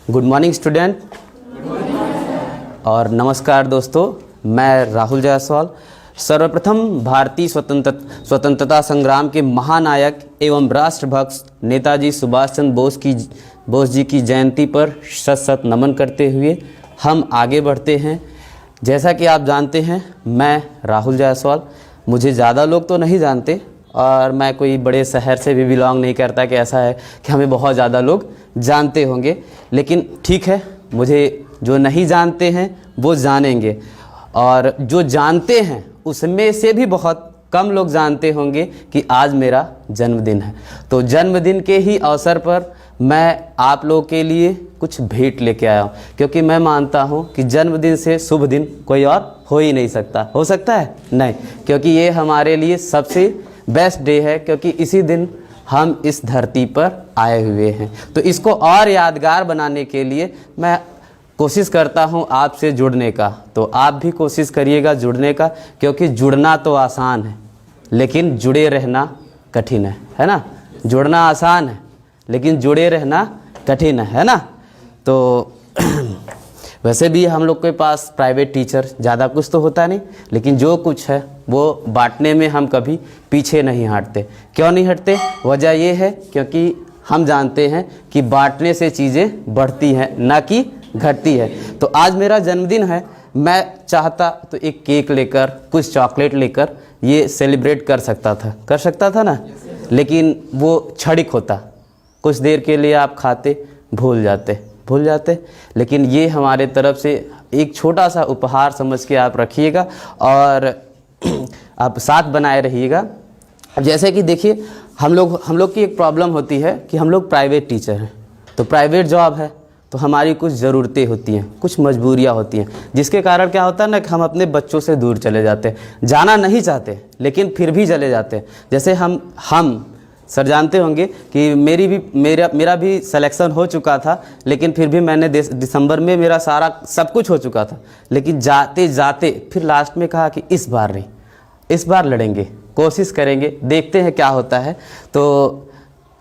Good morning student और नमस्कार दोस्तों, मैं राहुल जायसवाल। सर्वप्रथम भारतीय स्वतंत्रता संग्राम के महानायक एवं राष्ट्रभक्त नेताजी सुभाष चंद्र बोस जी की जयंती पर शत शत नमन करते हुए हम आगे बढ़ते हैं। जैसा कि आप जानते हैं, मैं राहुल जायसवाल, मुझे ज़्यादा लोग तो नहीं जानते और मैं कोई बड़े शहर से भी बिलोंग नहीं करता कि ऐसा है कि हमें बहुत ज़्यादा लोग जानते होंगे। लेकिन ठीक है, मुझे जो नहीं जानते हैं वो जानेंगे और जो जानते हैं उसमें से भी बहुत कम लोग जानते होंगे कि आज मेरा जन्मदिन है। तो जन्मदिन के ही अवसर पर मैं आप लोगों के लिए कुछ भेंट लेके आया हूँ, क्योंकि मैं मानता हूँ कि जन्मदिन से शुभ दिन कोई और हो ही नहीं सकता। हो सकता है? नहीं, क्योंकि ये हमारे लिए सबसे बेस्ट डे है, क्योंकि इसी दिन हम इस धरती पर आए हुए हैं। तो इसको और यादगार बनाने के लिए मैं कोशिश करता हूं आपसे जुड़ने का। तो आप भी कोशिश करिएगा जुड़ने का, क्योंकि जुड़ना तो आसान है लेकिन जुड़े रहना कठिन है ना। जुड़ना आसान है लेकिन जुड़े रहना कठिन है ना। तो वैसे भी हम लोग के पास प्राइवेट टीचर ज़्यादा कुछ तो होता नहीं, लेकिन जो कुछ है वो बांटने में हम कभी पीछे नहीं हटते। क्यों नहीं हटते? वजह ये है क्योंकि हम जानते हैं कि बांटने से चीज़ें बढ़ती हैं, ना कि घटती है। तो आज मेरा जन्मदिन है, मैं चाहता तो एक केक लेकर, कुछ चॉकलेट लेकर ये सेलिब्रेट कर सकता था ना। लेकिन वो क्षणिक होता, कुछ देर के लिए आप खाते, भूल जाते। लेकिन ये हमारे तरफ से एक छोटा सा उपहार समझ के आप रखिएगा और आप साथ बनाए रहिएगा। अब जैसे कि देखिए, हम लोग की एक प्रॉब्लम होती है कि हम लोग प्राइवेट टीचर हैं, तो प्राइवेट जॉब है, तो हमारी कुछ ज़रूरतें होती हैं, कुछ मजबूरियां होती हैं, जिसके कारण क्या होता है ना कि हम अपने बच्चों से दूर चले जाते हैं। जाना नहीं चाहते लेकिन फिर भी चले जाते हैं। जैसे हम सर जानते होंगे कि मेरा भी सिलेक्शन हो चुका था, लेकिन फिर भी मैंने दिसंबर में मेरा सारा सब कुछ हो चुका था। लेकिन जाते जाते फिर लास्ट में कहा कि इस बार नहीं, इस बार लड़ेंगे, कोशिश करेंगे, देखते हैं क्या होता है। तो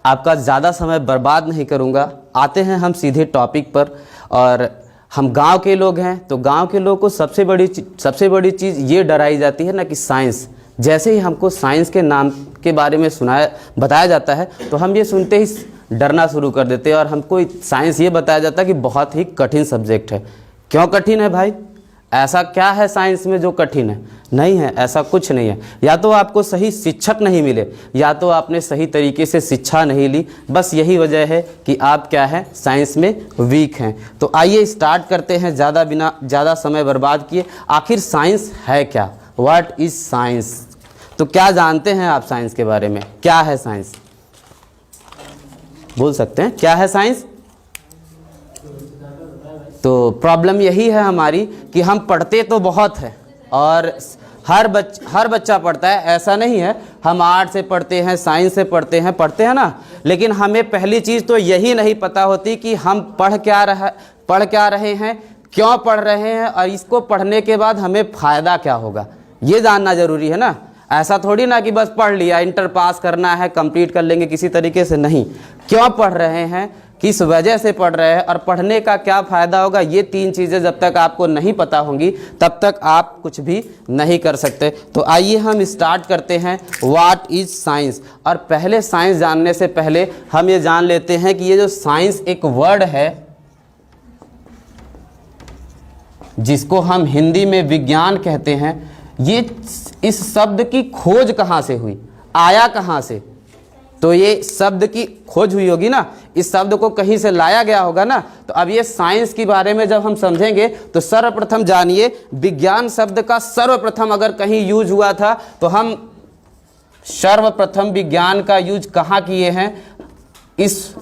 आपका ज़्यादा समय बर्बाद नहीं करूँगा, आते हैं हम सीधे टॉपिक पर। और हम गांव के लोग हैं, तो गांव के लोग को सबसे बड़ी चीज़ ये डराई जाती है ना कि साइंस। जैसे ही हमको साइंस के नाम के बारे में बताया जाता है तो हम ये सुनते ही डरना शुरू कर देते हैं और हमको साइंस ये बताया जाता है कि बहुत ही कठिन सब्जेक्ट है। क्यों कठिन है भाई? ऐसा क्या है साइंस में जो कठिन है? नहीं है, ऐसा कुछ नहीं है। या तो आपको सही शिक्षक नहीं मिले, या तो आपने सही तरीके से शिक्षा नहीं ली, बस यही वजह है कि आप क्या है, साइंस में वीक हैं। तो आइए स्टार्ट करते हैं बिना ज़्यादा समय बर्बाद किए। आखिर साइंस है क्या? What is science? तो क्या जानते हैं आप साइंस के बारे में? क्या है साइंस? बोल सकते हैं क्या है साइंस? तो प्रॉब्लम यही है हमारी कि हम पढ़ते तो बहुत है और हर बच्चा पढ़ता है, ऐसा नहीं है। हम आर्ट से पढ़ते हैं, साइंस से पढ़ते हैं ना। लेकिन हमें पहली चीज़ तो यही नहीं पता होती कि हम पढ़ क्या रहे हैं, क्यों पढ़ रहे हैं और इसको पढ़ने के बाद हमें फ़ायदा क्या होगा, ये जानना ज़रूरी है ना। ऐसा थोड़ी ना कि बस पढ़ लिया, इंटर पास करना है, कंप्लीट कर लेंगे किसी तरीके से, नहीं। क्यों पढ़ रहे हैं, किस वजह से पढ़ रहे हैं और पढ़ने का क्या फ़ायदा होगा, ये तीन चीज़ें जब तक आपको नहीं पता होंगी तब तक आप कुछ भी नहीं कर सकते। तो आइए हम स्टार्ट करते हैं व्हाट इज़ साइंस। और पहले साइंस जानने से पहले हम ये जान लेते हैं कि ये जो साइंस एक वर्ड है, जिसको हम हिंदी में विज्ञान कहते हैं, ये इस शब्द की खोज कहाँ से हुई, आया कहाँ से? तो ये शब्द की खोज हुई होगी ना, इस शब्द को कहीं से लाया गया होगा ना। तो अब ये साइंस के बारे में जब हम समझेंगे तो सर्वप्रथम जानिए, विज्ञान शब्द का सर्वप्रथम अगर कहीं यूज हुआ था तो हम सर्वप्रथम विज्ञान का यूज कहाँ किए हैं? इस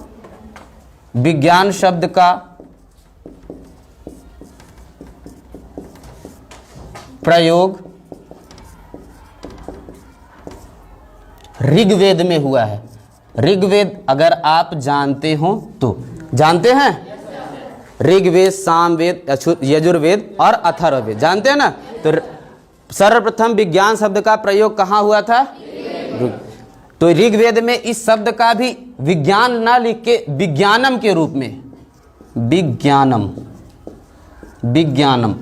विज्ञान शब्द का प्रयोग ऋग्वेद में हुआ है। ऋग्वेद अगर आप जानते हो तो, जानते हैं? ऋग्वेद, सामवेद, यजुर्वेद और अथर्ववेद, जानते हैं ना। तो सर्वप्रथम विज्ञान शब्द का प्रयोग कहाँ हुआ था? तो ऋग्वेद में इस शब्द का भी विज्ञान ना लिख के विज्ञानम के रूप में, विज्ञानम, विज्ञानम।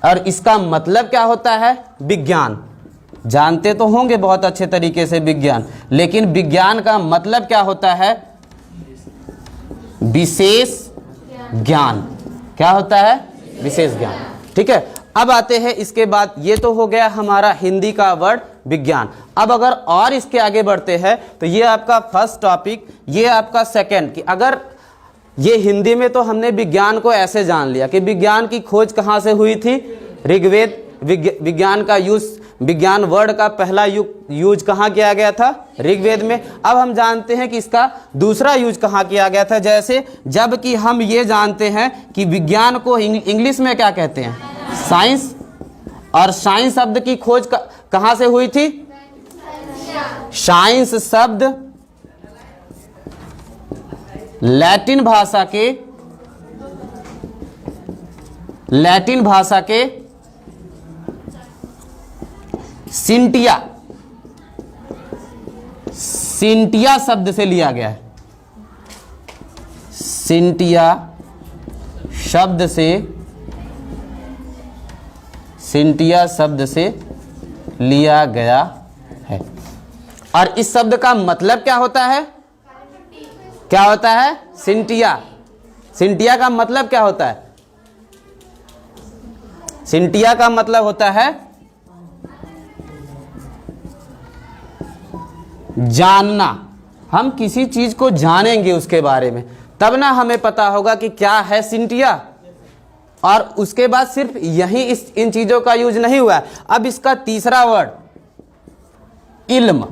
और इसका मतलब क्या होता है? विज्ञान। जानते तो होंगे बहुत अच्छे तरीके से विज्ञान, लेकिन विज्ञान का मतलब क्या होता है? विशेष ज्ञान। क्या होता है? विशेष ज्ञान। ठीक है, अब आते हैं इसके बाद, ये तो हो गया हमारा हिंदी का वर्ड विज्ञान। अब अगर और इसके आगे बढ़ते हैं तो ये आपका फर्स्ट टॉपिक, ये आपका सेकंड, कि अगर ये हिंदी में तो हमने विज्ञान को ऐसे जान लिया कि विज्ञान की खोज कहाँ से हुई थी? ऋग्वेद। विज्ञान का यूज, विज्ञान वर्ड का पहला यूज कहाँ किया गया था? ऋग्वेद में। अब हम जानते हैं कि इसका दूसरा यूज कहाँ किया गया था, जैसे जबकि हम ये जानते हैं कि विज्ञान को इंग्लिश में क्या कहते हैं? साइंस। और साइंस शब्द की खोज कहाँ से हुई थी? साइंस शब्द लैटिन भाषा के सिंटिया शब्द से लिया गया है। सिंटिया शब्द से लिया गया है। और इस शब्द का मतलब क्या होता है? क्या होता है? सिंटिया। सिंटिया का मतलब क्या होता है? सिंटिया का मतलब होता है जानना। हम किसी चीज को जानेंगे उसके बारे में, तब ना हमें पता होगा कि क्या है सिंटिया। और उसके बाद सिर्फ यही इन चीजों का यूज नहीं हुआ। अब इसका तीसरा वर्ड इल्म,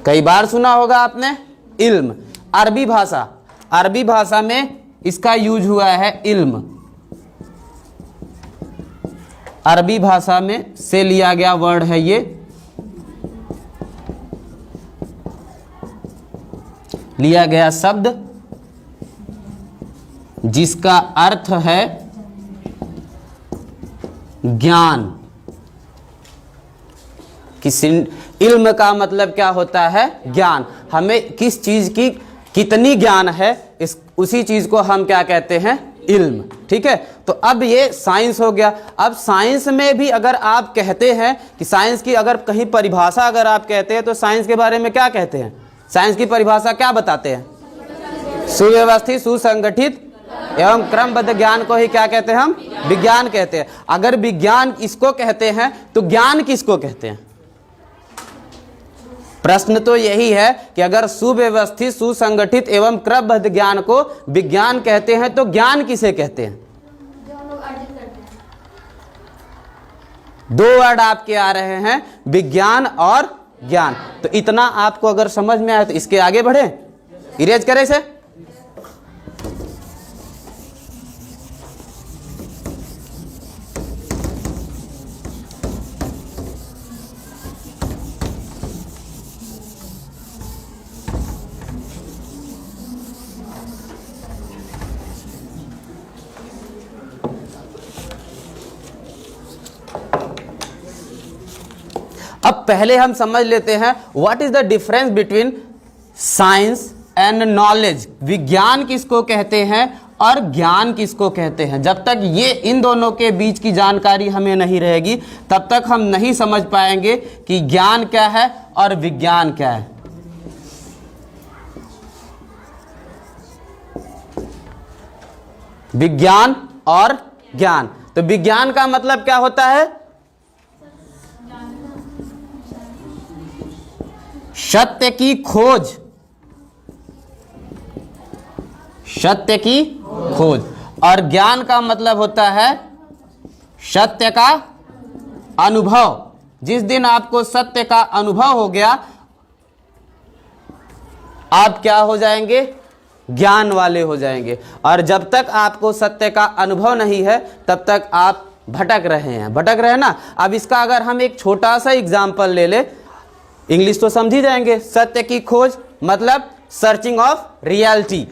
कई बार सुना होगा आपने, इल्म। अरबी भाषा में इसका यूज हुआ है इल्म। अरबी भाषा में से लिया गया वर्ड है ये, लिया गया शब्द जिसका अर्थ है ज्ञान। इल्म का मतलब क्या होता है? ज्ञान। हमें किस चीज की कितनी ज्ञान है, उसी चीज को हम क्या कहते हैं? इल्म। ठीक है, तो अब ये साइंस हो गया। अब साइंस में भी अगर आप कहते हैं कि साइंस की अगर कहीं परिभाषा अगर आप कहते हैं तो साइंस के बारे में क्या कहते हैं? साइंस की परिभाषा क्या बताते हैं? सुव्यवस्थित, सुसंगठित एवं क्रमबद्ध ज्ञान को ही क्या कहते हैं? हम विज्ञान कहते हैं। अगर विज्ञान इसको कहते हैं तो ज्ञान किसको कहते हैं? प्रश्न तो यही है कि अगर सुव्यवस्थित, सुसंगठित एवं क्रमबद्ध ज्ञान को विज्ञान कहते हैं तो ज्ञान किसे कहते हैं? दो वर्ड आपके आ रहे हैं, विज्ञान और ज्ञान। तो इतना आपको अगर समझ में आए तो इसके आगे बढ़े, इरेज करें इसे। अब पहले हम समझ लेते हैं what is the difference between science and knowledge. विज्ञान किसको कहते हैं और ज्ञान किसको कहते हैं? जब तक ये इन दोनों के बीच की जानकारी हमें नहीं रहेगी तब तक हम नहीं समझ पाएंगे कि ज्ञान क्या है और विज्ञान क्या है। विज्ञान और ज्ञान। तो विज्ञान का मतलब क्या होता है? सत्य की खोज, सत्य की खोज। और ज्ञान का मतलब होता है सत्य का अनुभव। जिस दिन आपको सत्य का अनुभव हो गया आप क्या हो जाएंगे? ज्ञान वाले हो जाएंगे। और जब तक आपको सत्य का अनुभव नहीं है तब तक आप भटक रहे हैं ना। अब इसका अगर हम एक छोटा सा एग्जाम्पल ले ले, इंग्लिश तो समझ ही जाएंगे। सत्य की खोज मतलब searching of reality.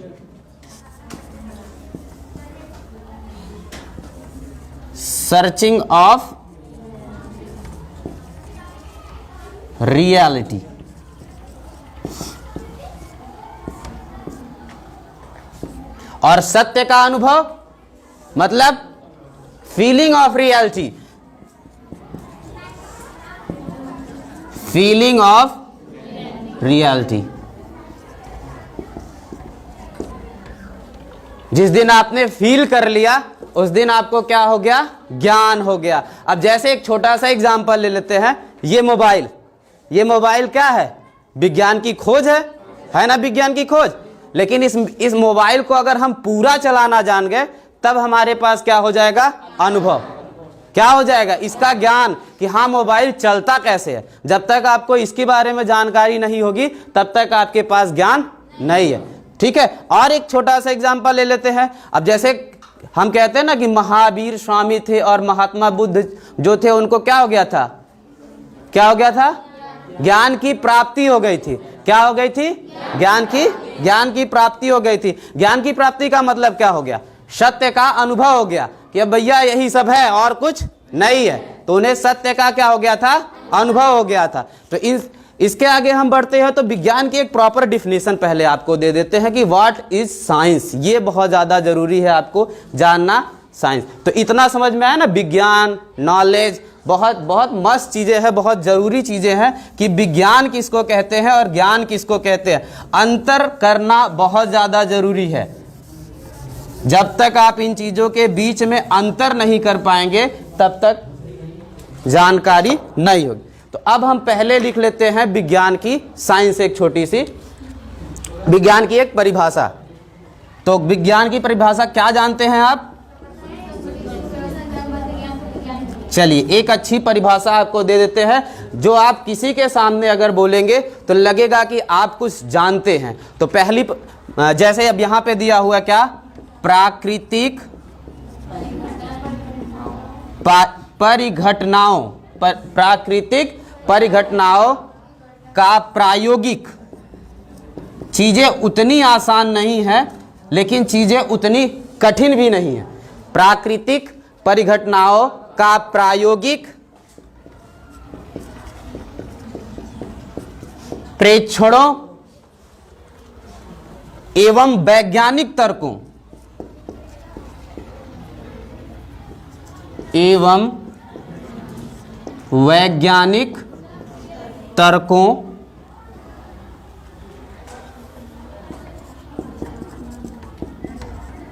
Searching of reality. और सत्य का अनुभव मतलब feeling of reality, feeling of reality. जिस दिन आपने फील कर लिया उस दिन आपको क्या हो गया, ज्ञान हो गया। अब जैसे एक छोटा सा एग्जांपल ले लेते हैं, ये मोबाइल क्या है, विज्ञान की खोज है ना, विज्ञान की खोज। लेकिन इस मोबाइल को अगर हम पूरा चलाना जान गए तब हमारे पास क्या हो जाएगा, अनुभव। क्या हो जाएगा, इसका ज्ञान कि हाँ मोबाइल चलता कैसे है। जब तक आपको इसके बारे में जानकारी नहीं होगी तब तक आपके पास ज्ञान नहीं है। ठीक है, और एक छोटा सा एग्जांपल ले लेते हैं। अब जैसे हम कहते हैं ना कि महावीर स्वामी थे और महात्मा बुद्ध जो थे उनको क्या हो गया था, क्या हो गया था, ज्ञान की प्राप्ति हो गई थी। क्या हो गई थी, ज्ञान की प्राप्ति हो गई थी। ज्ञान की प्राप्ति का मतलब क्या हो गया, सत्य का अनुभव हो गया कि अब भैया यही सब है और कुछ नहीं है। तो उन्हें सत्य का क्या हो गया था, अनुभव हो गया था। तो इसके आगे हम बढ़ते हैं तो विज्ञान की एक प्रॉपर डिफिनेशन पहले आपको दे देते हैं कि व्हाट इज साइंस। ये बहुत ज्यादा जरूरी है आपको जानना साइंस। तो इतना समझ में आया ना, विज्ञान, नॉलेज, बहुत बहुत मस्त चीजें हैं, बहुत जरूरी चीजें हैं कि विज्ञान किसको कहते हैं और ज्ञान किसको कहते हैं। अंतर करना बहुत ज्यादा जरूरी है। जब तक आप इन चीजों के बीच में अंतर नहीं कर पाएंगे तब तक जानकारी नहीं होगी। तो अब हम पहले लिख लेते हैं विज्ञान की साइंस, एक छोटी सी विज्ञान की एक परिभाषा। तो विज्ञान की परिभाषा क्या जानते हैं आप, चलिए एक अच्छी परिभाषा आपको दे देते हैं जो आप किसी के सामने अगर बोलेंगे तो लगेगा कि आप कुछ जानते हैं। तो पहली जैसे अब यहां पे दिया हुआ क्या, प्राकृतिक परिघटनाओं, प्राकृतिक परिघटनाओं का प्रायोगिक। चीजें उतनी आसान नहीं है लेकिन चीजें उतनी कठिन भी नहीं है। प्राकृतिक परिघटनाओं का प्रायोगिक प्रेक्षणों एवं वैज्ञानिक तर्कों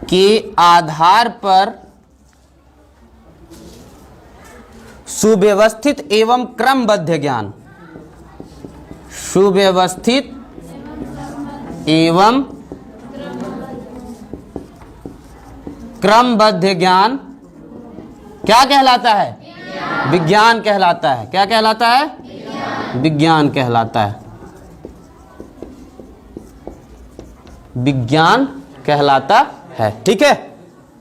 के आधार पर सुव्यवस्थित एवं क्रमबद्ध ज्ञान, सुव्यवस्थित एवं क्रमबद्ध ज्ञान क्या कहलाता है, विज्ञान कहलाता है। क्या कहलाता है, विज्ञान कहलाता है, विज्ञान कहलाता है। ठीक है,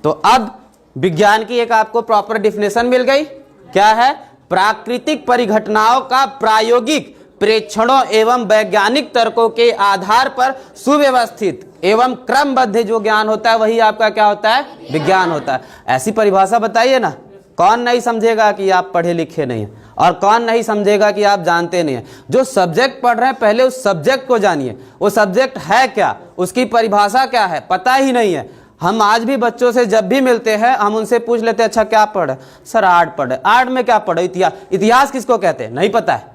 तो अब विज्ञान की एक आपको प्रॉपर डिफिनेशन मिल गई। क्या है, प्राकृतिक परिघटनाओं का प्रायोगिक प्रेक्षणों एवं वैज्ञानिक तर्कों के आधार पर सुव्यवस्थित एवं क्रमबद्ध जो ज्ञान होता है वही आपका क्या होता है, विज्ञान होता है। ऐसी परिभाषा बताइए ना, कौन नहीं समझेगा कि आप पढ़े लिखे नहीं हैं और कौन नहीं समझेगा कि आप जानते नहीं हैं। जो सब्जेक्ट पढ़ रहे हैं पहले उस सब्जेक्ट को जानिए, वो सब्जेक्ट है क्या, उसकी परिभाषा क्या है, पता ही नहीं है। हम आज भी बच्चों से जब भी मिलते हैं हम उनसे पूछ लेते हैं अच्छा क्या पढ़े, सर आर्ट पढ़े। आर्ट में क्या पढ़े, इतिहास। इतिहास किसको कहते हैं, नहीं पता है।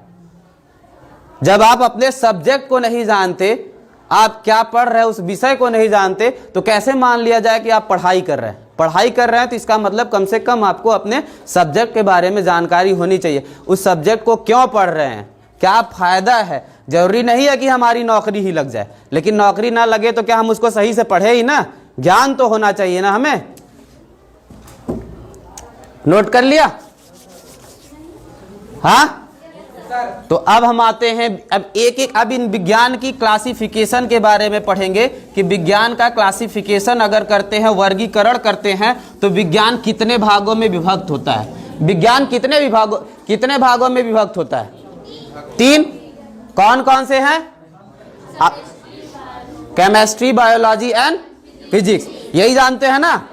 जब आप अपने सब्जेक्ट को नहीं जानते, आप क्या पढ़ रहे हैं उस विषय को नहीं जानते, तो कैसे मान लिया जाए कि आप पढ़ाई कर रहे हैं। पढ़ाई कर रहे हैं तो इसका मतलब कम से कम आपको अपने सब्जेक्ट के बारे में जानकारी होनी चाहिए। उस सब्जेक्ट को क्यों पढ़ रहे हैं, क्या फायदा है। जरूरी नहीं है कि हमारी नौकरी ही लग जाए, लेकिन नौकरी ना लगे तो क्या हम उसको सही से पढ़े ही ना, ज्ञान तो होना चाहिए ना हमें। नोट कर लिया, हाँ। तो अब हम आते हैं, अब अब इन विज्ञान की क्लासिफिकेशन के बारे में पढ़ेंगे कि विज्ञान का क्लासिफिकेशन अगर करते हैं, वर्गीकरण करते हैं, तो विज्ञान कितने भागों में विभक्त होता है। विज्ञान कितने भागों में विभक्त होता है, 3। कौन कौन से हैं, केमिस्ट्री, बायोलॉजी एंड फिजिक्स, यही जानते हैं ना।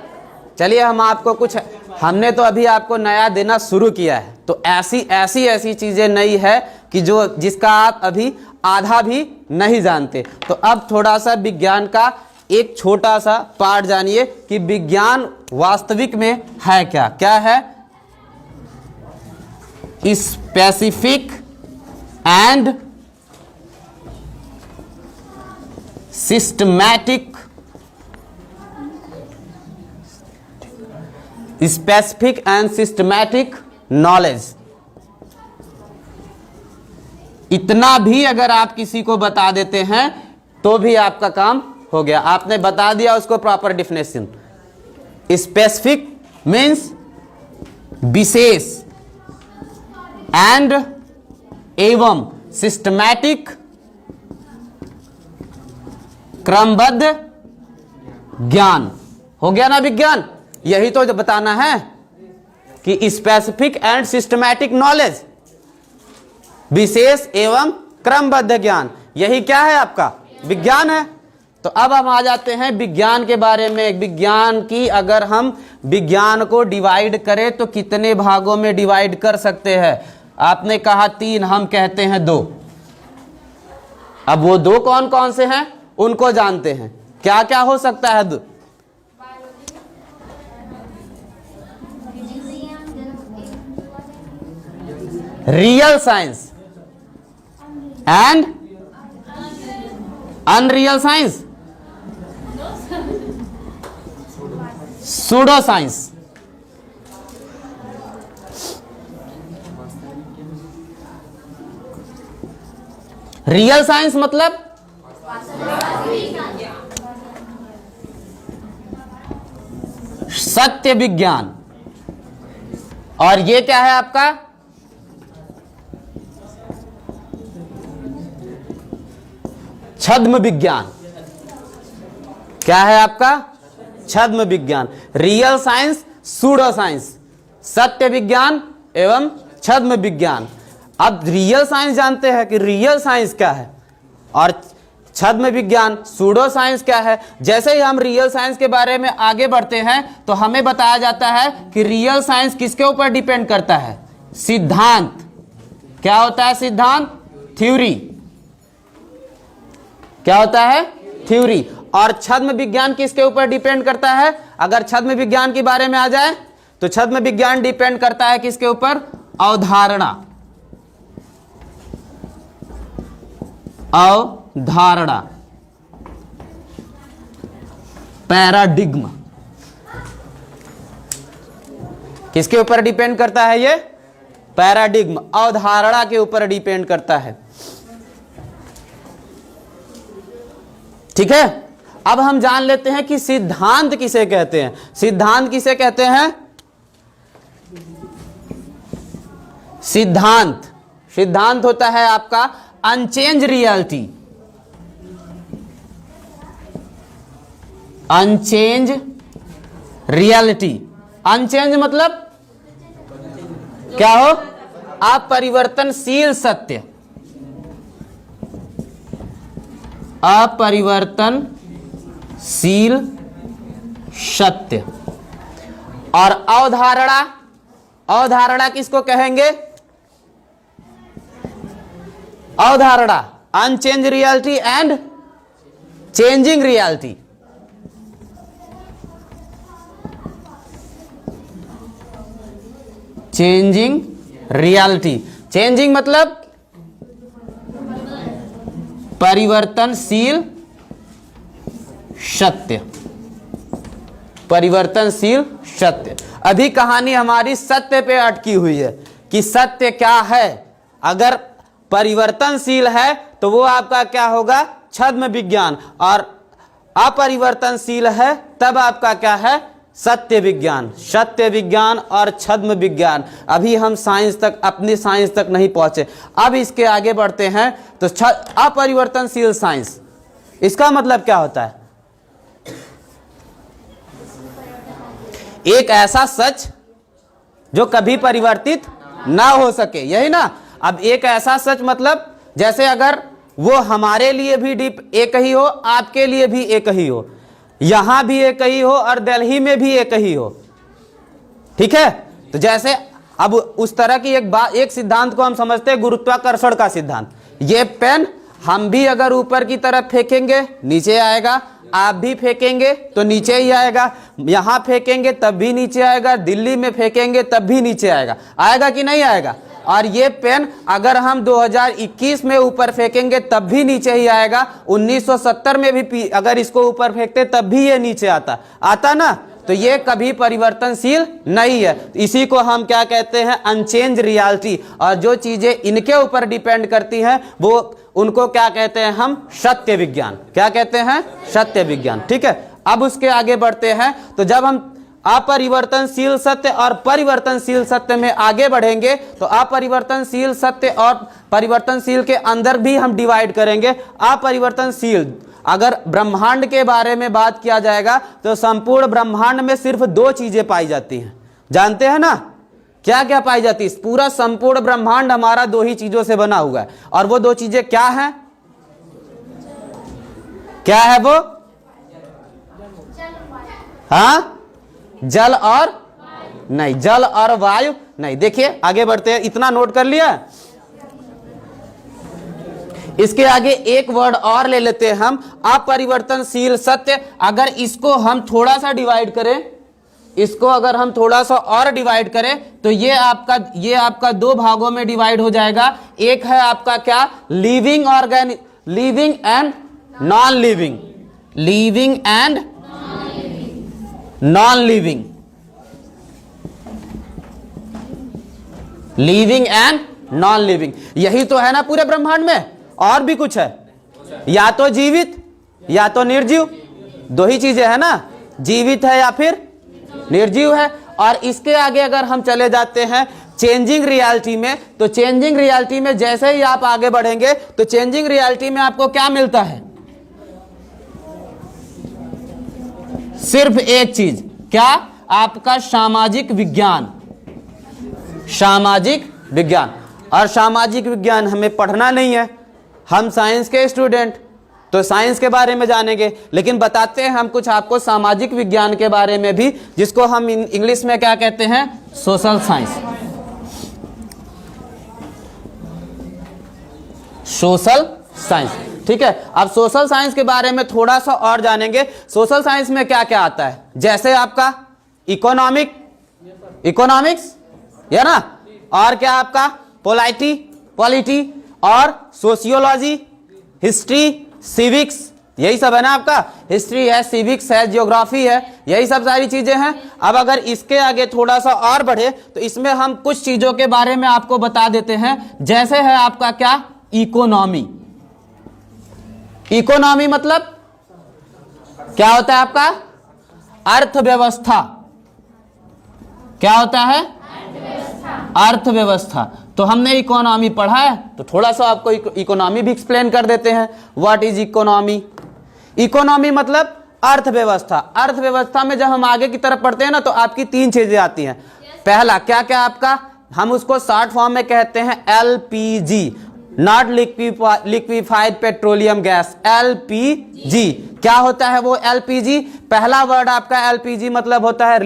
चलिए हम आपको कुछ, हमने तो अभी आपको नया देना शुरू किया है, तो ऐसी चीजें नई है कि जिसका आप अभी आधा भी नहीं जानते। तो अब थोड़ा सा विज्ञान का एक छोटा सा पार्ट जानिए कि विज्ञान वास्तविक में है क्या। क्या है? Specific and systematic, specific and systematic knowledge. इतना भी अगर आप किसी को बता देते हैं तो भी आपका काम हो गया। आपने बता दिया उसको प्रॉपर डिफिनेशन। स्पेसिफिक मीन्स विशेष, एंड एवं सिस्टमैटिक क्रमबद्ध ज्ञान। हो गया ना विज्ञान? यही तो बताना है कि स्पेसिफिक एंड सिस्टमैटिक नॉलेज, विशेष एवं क्रमबद्ध ज्ञान, यही क्या है? आपका विज्ञान है। तो अब हम आ जाते हैं विज्ञान के बारे में। विज्ञान की अगर हम विज्ञान को डिवाइड करें तो कितने भागों में डिवाइड कर सकते हैं? आपने कहा 3, हम कहते हैं 2। अब वो 2 कौन कौन से हैं उनको जानते हैं। क्या क्या हो सकता है? Real science and unreal science, pseudo science. Real science मतलब सत्य विज्ञान, और ये क्या है आपका? छद्म विज्ञान। क्या है आपका? छद्म विज्ञान। रियल साइंस, सूडो साइंस, सत्य विज्ञान एवं छद्म विज्ञान। अब रियल साइंस जानते हैं कि रियल साइंस क्या है, और छद्म विज्ञान, सूडो साइंस क्या है। जैसे ही हम रियल साइंस के बारे में आगे बढ़ते हैं तो हमें बताया जाता है कि रियल साइंस किसके ऊपर डिपेंड करता है? सिद्धांत। क्या होता है सिद्धांत? थ्योरी। क्या होता है? थ्योरी। और छद्म विज्ञान किसके ऊपर डिपेंड करता है? अगर छद्म विज्ञान के बारे में आ जाए तो छद्म विज्ञान डिपेंड करता है किसके ऊपर? अवधारणा। अवधारणा, पैराडिग्मा। किसके ऊपर डिपेंड करता है ये? पैराडिग्मा, अवधारणा के ऊपर डिपेंड करता है। ठीक है। अब हम जान लेते हैं कि सिद्धांत किसे कहते हैं। सिद्धांत किसे कहते हैं? सिद्धांत, सिद्धांत होता है आपका unchange reality. Unchange reality. Unchange मतलब क्या हो? अपरिवर्तनशील सत्य। अपरिवर्तनशील सत्य। और अवधारणा, अवधारणा किसको कहेंगे? अवधारणा unchange reality and changing reality. Changing reality. Changing मतलब परिवर्तनशील सत्य। परिवर्तनशील सत्य। अभी कहानी हमारी सत्य पे अटकी हुई है कि सत्य क्या है। अगर परिवर्तनशील है तो वो आपका क्या होगा? छद्म विज्ञान। और अपरिवर्तनशील है तब आपका क्या है? सत्य विज्ञान। सत्य विज्ञान और छद्म विज्ञान। अभी हम साइंस तक, अपनी साइंस तक नहीं पहुंचे। अब इसके आगे बढ़ते हैं तो अपरिवर्तनशील साइंस, इसका मतलब क्या होता है? एक ऐसा सच जो कभी परिवर्तित ना हो सके, यही ना। अब एक ऐसा सच मतलब जैसे अगर वो हमारे लिए भी एक ही हो, आपके लिए भी एक ही हो, यहां भी एक ही हो और दिल्ली में भी एक ही हो। ठीक है। तो जैसे अब उस तरह की एक सिद्धांत को हम समझते हैं गुरुत्वाकर्षण का सिद्धांत। ये पेन हम भी अगर ऊपर की तरफ फेंकेंगे नीचे आएगा, आप भी फेंकेंगे तो नीचे ही आएगा, यहां फेंकेंगे तब भी नीचे आएगा, दिल्ली में फेंकेंगे तब भी नीचे आएगा। आएगा कि नहीं आएगा? और ये पेन अगर हम 2021 में ऊपर फेंकेंगे तब भी नीचे ही आएगा। 1970 में भी अगर इसको ऊपर फेंकते तब भी ये नीचे आता ना। तो ये कभी परिवर्तनशील नहीं है। इसी को हम क्या कहते हैं? Unchange reality. और जो चीजें इनके ऊपर डिपेंड करती हैं वो उनको क्या कहते हैं हम? सत्य विज्ञान। क्या कहते हैं? सत्य विज्ञान। ठीक है, अब उसके आगे बढ़ते हैं। तो जब हम अपरिवर्तनशील सत्य और परिवर्तनशील सत्य में आगे बढ़ेंगे तो अपरिवर्तनशील सत्य और परिवर्तनशील के अंदर भी हम डिवाइड करेंगे। अपरिवर्तनशील, अगर ब्रह्मांड के बारे में बात किया जाएगा तो संपूर्ण ब्रह्मांड में सिर्फ दो चीजें पाई जाती हैं। जानते हैं ना क्या क्या पाई जाती है? पूरा संपूर्ण ब्रह्मांड हमारा दो ही चीजों से बना हुआ है। और वो दो चीजें क्या हैं? क्या है वो? हाँ, जल और नहीं, जल और वायु नहीं। देखिए आगे बढ़ते हैं, इतना नोट कर लिया। इसके आगे एक वर्ड और ले लेते हैं हम, अपरिवर्तनशील सत्य। अगर इसको हम थोड़ा सा डिवाइड करें, इसको अगर हम थोड़ा सा और डिवाइड करें तो ये आपका दो भागों में डिवाइड हो जाएगा। एक है आपका क्या? Living organic, living and non living, living and non living, living and non living. यही तो है ना पूरे ब्रह्मांड में। और भी कुछ है? या तो जीवित या तो निर्जीव, दो ही चीजें है ना, जीवित है या फिर निर्जीव है। और इसके आगे अगर हम चले जाते हैं चेंजिंग रियलिटी में, तो चेंजिंग रियलिटी में जैसे ही आप आगे बढ़ेंगे तो चेंजिंग रियलिटी में आपको क्या मिलता है? सिर्फ एक चीज, क्या? आपका सामाजिक विज्ञान, सामाजिक विज्ञान। और सामाजिक विज्ञान हमें पढ़ना नहीं है, हम साइंस के स्टूडेंट, तो साइंस के बारे में जानेंगे। लेकिन बताते हैं हम कुछ आपको सामाजिक विज्ञान के बारे में भी, जिसको हम इंग्लिश में क्या कहते हैं? Social science. सोशल साइंस, ठीक है। अब सोशल साइंस के बारे में थोड़ा सा और जानेंगे। सोशल साइंस में क्या क्या आता है? जैसे आपका इकोनॉमिक्स, या ना, और क्या आपका पॉलिटी और सोशियोलॉजी, हिस्ट्री, सिविक्स, यही सब है ना आपका। हिस्ट्री है, सिविक्स है, ज्योग्राफी है, यही सब सारी चीजें हैं। अब अगर इसके आगे थोड़ा सा और बढ़े तो इसमें हम कुछ चीजों के बारे में आपको बता देते हैं। जैसे है आपका क्या? इकोनॉमी। इकोनॉमी मतलब क्या होता है आपका? अर्थव्यवस्था। क्या होता है? अर्थव्यवस्था। तो हमने इकोनॉमी पढ़ा है तो थोड़ा सा आपको इकोनॉमी भी एक्सप्लेन कर देते हैं। What is economy? इकोनॉमी मतलब अर्थव्यवस्था। अर्थव्यवस्था में जब हम आगे की तरफ पढ़ते हैं ना तो आपकी तीन चीजें आती हैं। पहला क्या क्या आपका? हम उसको शॉर्ट फॉर्म में कहते हैं LPG, not liquefied petroleum gas, LPG. क्या होता है वो एलपीजी? पहला वर्ड आपका एलपीजी मतलब होता है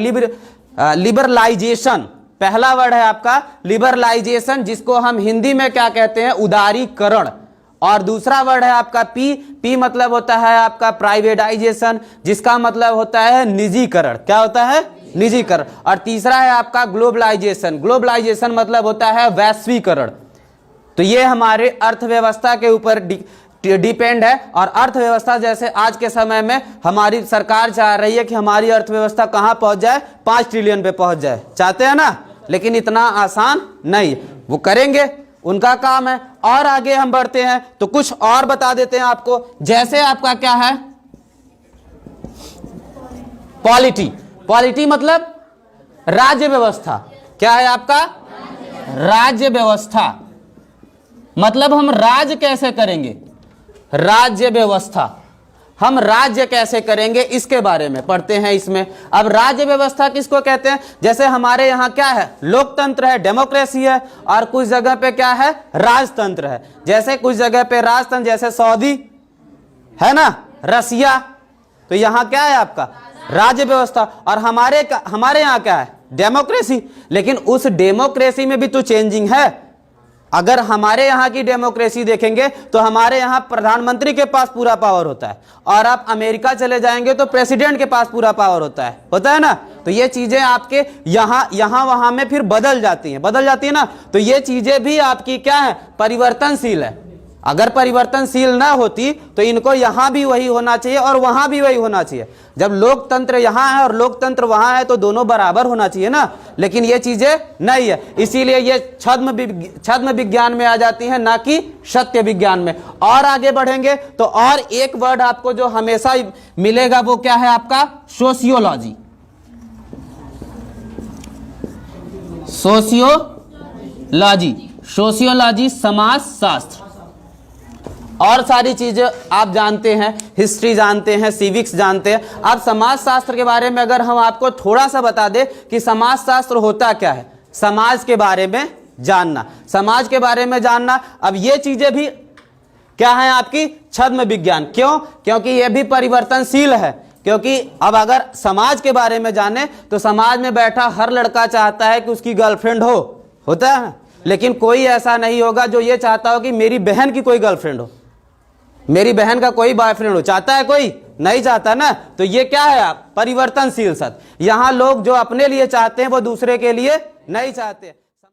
लिबरलाइजेशन। पहला वर्ड है आपका लिबरलाइजेशन, जिसको हम हिंदी में क्या कहते हैं? उदारीकरण। और दूसरा वर्ड है आपका पी मतलब होता है आपका प्राइवेटाइजेशन, जिसका मतलब होता है निजीकरण। क्या होता है? निजीकरण। और तीसरा है आपका ग्लोबलाइजेशन। ग्लोबलाइजेशन मतलब होता है वैश्वीकरण। तो ये हमारे अर्थव्यवस्था के ऊपर डिपेंड है। और अर्थव्यवस्था जैसे आज के समय में हमारी सरकार चाह रही है कि हमारी अर्थव्यवस्था कहां पहुंच जाए? 5 ट्रिलियन पे पहुंच जाए। चाहते हैं ना, लेकिन इतना आसान नहीं। वो करेंगे, उनका काम है। और आगे हम बढ़ते हैं तो कुछ और बता देते हैं आपको। जैसे आपका क्या है? पॉलिटी मतलब राज्य व्यवस्था। क्या है आपका? राज्य व्यवस्था। मतलब हम राज कैसे करेंगे? राज्य व्यवस्था, हम राज्य कैसे करेंगे इसके बारे में पढ़ते हैं इसमें। अब राज्य व्यवस्था किसको कहते हैं? जैसे हमारे यहाँ क्या है? लोकतंत्र है, डेमोक्रेसी है। और कुछ जगह पे क्या है? राजतंत्र है। जैसे कुछ जगह पे राजतंत्र, जैसे सऊदी है ना, रसिया। तो यहाँ क्या है आपका? राज्य व्यवस्था। और हमारे यहाँ क्या है? डेमोक्रेसी। लेकिन उस डेमोक्रेसी में भी तो चेंजिंग है। अगर हमारे यहाँ की डेमोक्रेसी देखेंगे तो हमारे यहाँ प्रधानमंत्री के पास पूरा पावर होता है, और आप अमेरिका चले जाएंगे तो प्रेसिडेंट के पास पूरा पावर होता है ना। तो ये चीजें आपके यहाँ वहां में फिर बदल जाती है ना। तो ये चीजें भी आपकी क्या है, परिवर्तनशील है। अगर परिवर्तनशील ना होती तो इनको यहां भी वही होना चाहिए और वहां भी वही होना चाहिए। जब लोकतंत्र यहां है और लोकतंत्र वहां है तो दोनों बराबर होना चाहिए ना, लेकिन ये चीजें नहीं है। इसीलिए ये छद्म विज्ञान में आ जाती हैं, ना कि सत्य विज्ञान में। और आगे बढ़ेंगे तो और एक वर्ड आपको जो हमेशा मिलेगा वो क्या है, आपका सोशियोलॉजी। सोशियोलॉजी समाज शास्त्र, और सारी चीजें आप जानते हैं, हिस्ट्री जानते हैं, सिविक्स जानते हैं। अब समाज शास्त्र के बारे में अगर हम आपको थोड़ा सा बता दें कि समाज शास्त्र होता क्या है, समाज के बारे में जानना। अब ये चीजें भी क्या है आपकी, छद्म विज्ञान। क्यों? क्योंकि ये भी परिवर्तनशील है। क्योंकि अब अगर समाज के बारे में जाने तो समाज में बैठा हर लड़का चाहता है कि उसकी गर्लफ्रेंड होता है, लेकिन कोई ऐसा नहीं होगा जो ये चाहता हो कि मेरी बहन की कोई गर्लफ्रेंड हो, मेरी बहन का कोई बॉयफ्रेंड हो। चाहता है कोई? नहीं चाहता ना। तो ये क्या है, आप परिवर्तनशील सत्य। यहां लोग जो अपने लिए चाहते हैं वो दूसरे के लिए नहीं चाहते।